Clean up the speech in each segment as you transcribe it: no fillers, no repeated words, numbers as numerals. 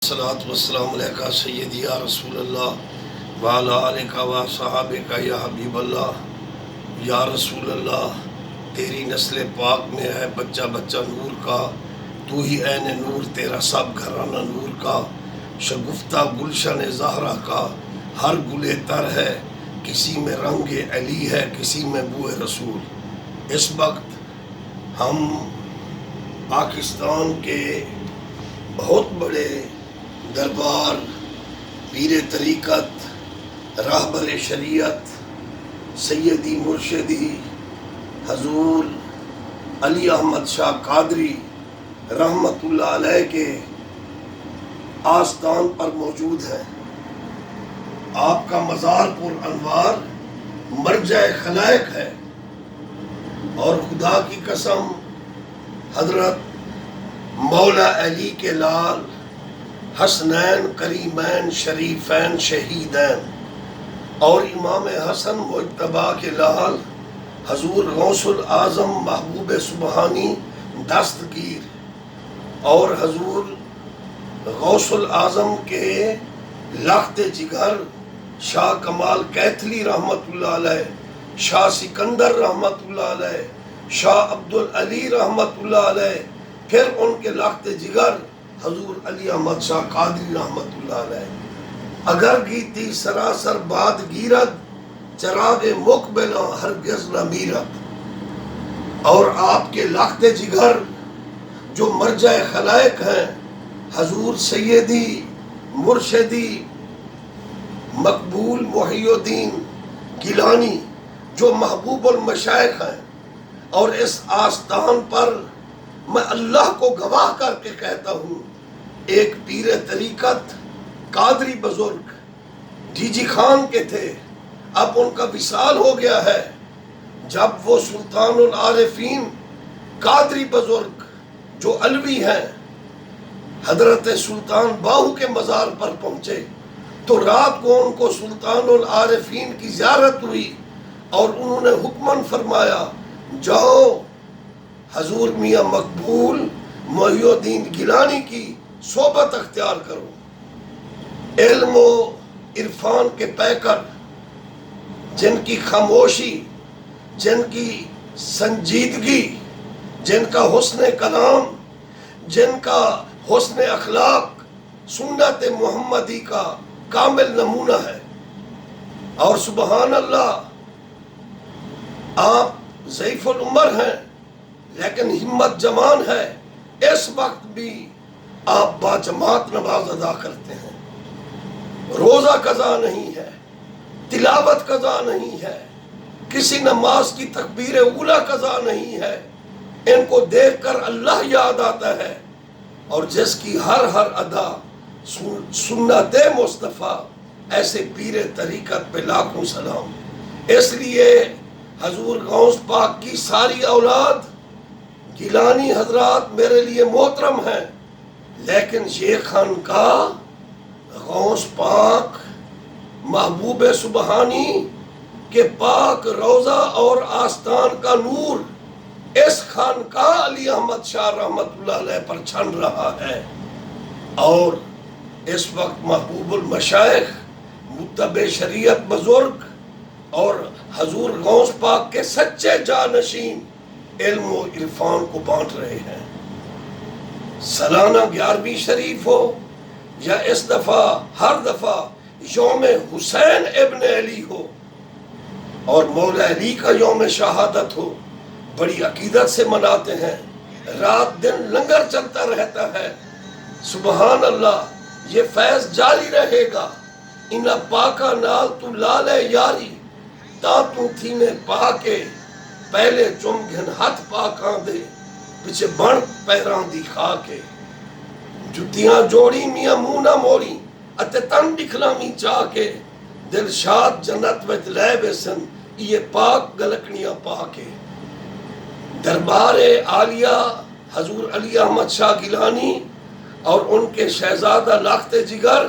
الصلاۃ والسلام علیکہ سیدی یا رسول اللہ وعلی آلہ و صاحب یا حبیب اللہ۔ یا رسول اللہ، تیری نسل پاک میں ہے بچہ بچہ نور کا، تو ہی عین نور، تیرا سب گھرانہ نور کا، شگفتہ گلشن زہرا کا، ہر گلے تر ہے، کسی میں رنگ علی ہے، کسی میں بو رسول۔ اس وقت ہم پاکستان کے بہت بڑے دربار، پیر طریقت، راہبر شریعت، سیدی مرشدی حضور علیہ احمد شاہ قادری رحمت اللہ علیہ کے آستان پر موجود ہیں۔ آپ کا مزار پر انوار مرجع خلائق ہے، اور خدا کی قسم حضرت مولا علی کے لال حسنین کریمین شریفین شہیدین اور امام حسن مجتبی کے لال حضور غوث الاعظم محبوب سبحانی دستگیر، اور حضور غوث الاعظم کے لخت جگر شاہ کمال کیتھلی رحمت اللہ علیہ، شاہ سکندر رحمت اللہ علیہ، شاہ عبدالعلی رحمت اللہ علیہ، پھر ان کے لخت جگر حضور علی احمد شاہ قادری رحمت اللہ علیہ۔ اگر گیتی سراسر باد گیرد، چراغ مقبلہ ہرگز نہ میرد۔ اور آپ کے لخت جگر جو مرجع خلائق ہیں، حضور سیدی مرشدی مقبول محی الدین گیلانی جو محبوب المشائخ ہیں، اور اس آستان پر میں اللہ کو گواہ کر کے کہتا ہوں، ایک پیر طریقت قادری بزرگ جی جی خان کے تھے، اب ان کا وصال ہو گیا ہے۔ جب وہ سلطان العارفین قادری بزرگ جو علوی ہیں حضرت سلطان باہو کے مزار پر پہنچے، تو رات کو ان کو سلطان العارفین کی زیارت ہوئی، اور انہوں نے حکماً فرمایا، جاؤ حضور میاں مقبول محی الدین گیلانی کی صحبت اختیار کرو۔ علم و عرفان کے پیکر، جن کی خاموشی، جن کی سنجیدگی، جن کا حسن کلام، جن کا حسن اخلاق سنت محمدی کا کامل نمونہ ہے۔ اور سبحان اللہ، آپ ضعیف العمر ہیں لیکن ہمت جوان ہے، اس وقت بھی آپ باجماعت نماز ادا کرتے ہیں، روزہ قضا نہیں ہے، تلاوت قضا نہیں ہے، کسی نماز کی تکبیر اولیٰ قضا نہیں ہے۔ ان کو دیکھ کر اللہ یاد آتا ہے، اور جس کی ہر ادا سنت مصطفیٰ، ایسے پیر طریقت پہ لاکھوں سلام۔ اس لیے حضور غوث پاک کی ساری اولاد گیلانی حضرات میرے لیے محترم ہیں، لیکن یہ خانقاہ غوث پاک محبوب سبحانی کے پاک روضہ اور آستان کا نور اس خانقاہ علی احمد شاہ رحمت اللہ علیہ پر چھن رہا ہے۔ اور اس وقت محبوب المشائخ متبع شریعت بزرگ اور حضور غوث پاک کے سچے جانشین علم و عرفان کو بانٹ رہے ہیں۔ سالانہ 11ویں شریف ہو یا اس دفعہ ہر دفعہ یوم حسین ابن علی ہو اور مولا علی کا یوم شہادت ہو، بڑی عقیدت سے مناتے ہیں، رات دن لنگر چلتا رہتا ہے۔ سبحان اللہ، یہ فیض جاری رہے گا۔ انہا پاکا نال تو لالے یاری، تا تو تھی نے پا کے پہلے چم گھن ہاتھ پاکاں دے، پچھے بڑھ پیران دی خواہ کے، جتیاں جوڑی میاں مونا موڑی، اتے تن دکھلامی چاہ کے، دل شاد جنت وچ لے بیسن، یہ پاک گلکنیاں پا کے۔ دربار عالیہ حضور علی احمد شاہ گیلانی اور ان کے شہزادہ لخت جگر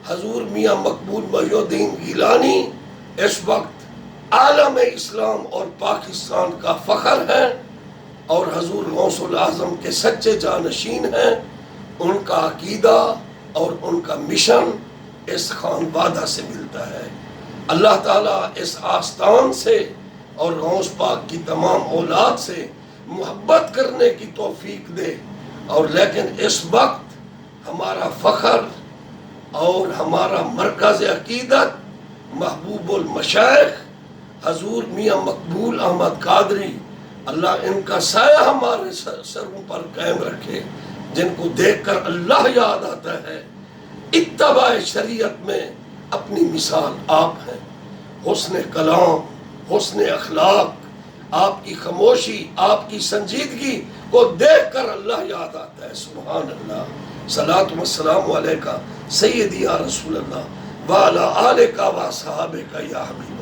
حضور میاں مقبول محی الدین گیلانی اس وقت عالم اسلام اور پاکستان کا فخر ہیں، اور حضور غوث الاعظم کے سچے جانشین ہیں۔ ان کا عقیدہ اور ان کا مشن اس خانوادہ سے ملتا ہے۔ اللہ تعالیٰ اس آستان سے اور غوث پاک کی تمام اولاد سے محبت کرنے کی توفیق دے۔ اور لیکن اس وقت ہمارا فخر اور ہمارا مرکز عقیدت محبوب المشائخ حضور میاں مقبول احمد قادری، اللہ ان کا سایہ ہمارے سروں پر قائم رکھے، جن کو دیکھ کر اللہ یاد آتا ہے۔ اتباع شریعت میں اپنی مثال آپ ہیں، حسن کلام، حسن اخلاق، آپ کی خاموشی، آپ کی سنجیدگی کو دیکھ کر اللہ یاد آتا ہے۔ سبحان اللہ، صلاۃ و السلام علیکہ سیدی یا رسول اللہ وعلی آلکہ و صحابکہ یا حبیب